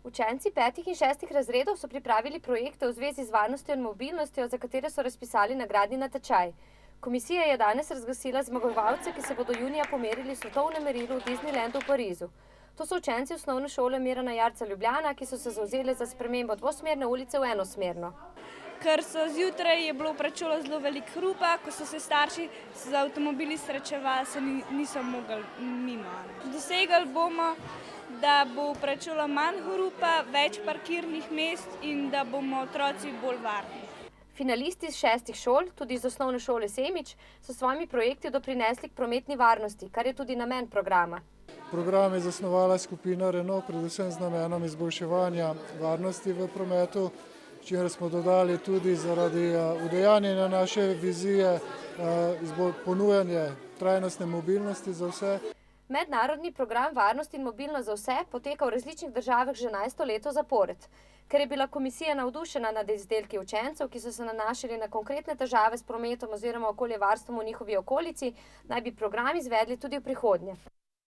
Učenci 5. in 6. razredov so pripravili projekte v zvezi z varnostjo in mobilnostjo, za katere so razpisali nagradni natečaj. Komisija je danes razglasila zmagovalce, ki se bodo junija pomerili v svetovnem merilu v Disneylandu v Parizu. To so učenci osnovne šole Mirana Jarca Ljubljana, ki so se zavzeli za spremembo dvosmerne ulice v enosmerno. Ker so zjutraj je bilo pred šolo zelo veliko hrupa, ko so se starši z avtomobili srečevali, se niso mogli mimo. Dosegli bomo, da bo pred šolo manj hrupa, več parkirnih mest in da bomo otroci bolj varni. Finalisti iz 6 šol, tudi iz osnovne šole Semič, so s svojimi projekti doprinesli k prometni varnosti, kar je tudi namen programa. Program je zasnovala skupina Renault, predvsem z namenom izboljševanja varnosti v prometu, s čimer smo dodali tudi zaradi udejanjanja naše vizije ponujanje trajnostne mobilnosti za vse. Mednarodni program Varnost in mobilnost za vse poteka v različnih državah že 11. leto zapored. Ker je bila komisija navdušena nad izdelki učencev, ki so se nanašali na konkretne težave s prometom oziroma okoljevarstvom v njihovi okolici, naj bi program izvedli tudi v prihodnje.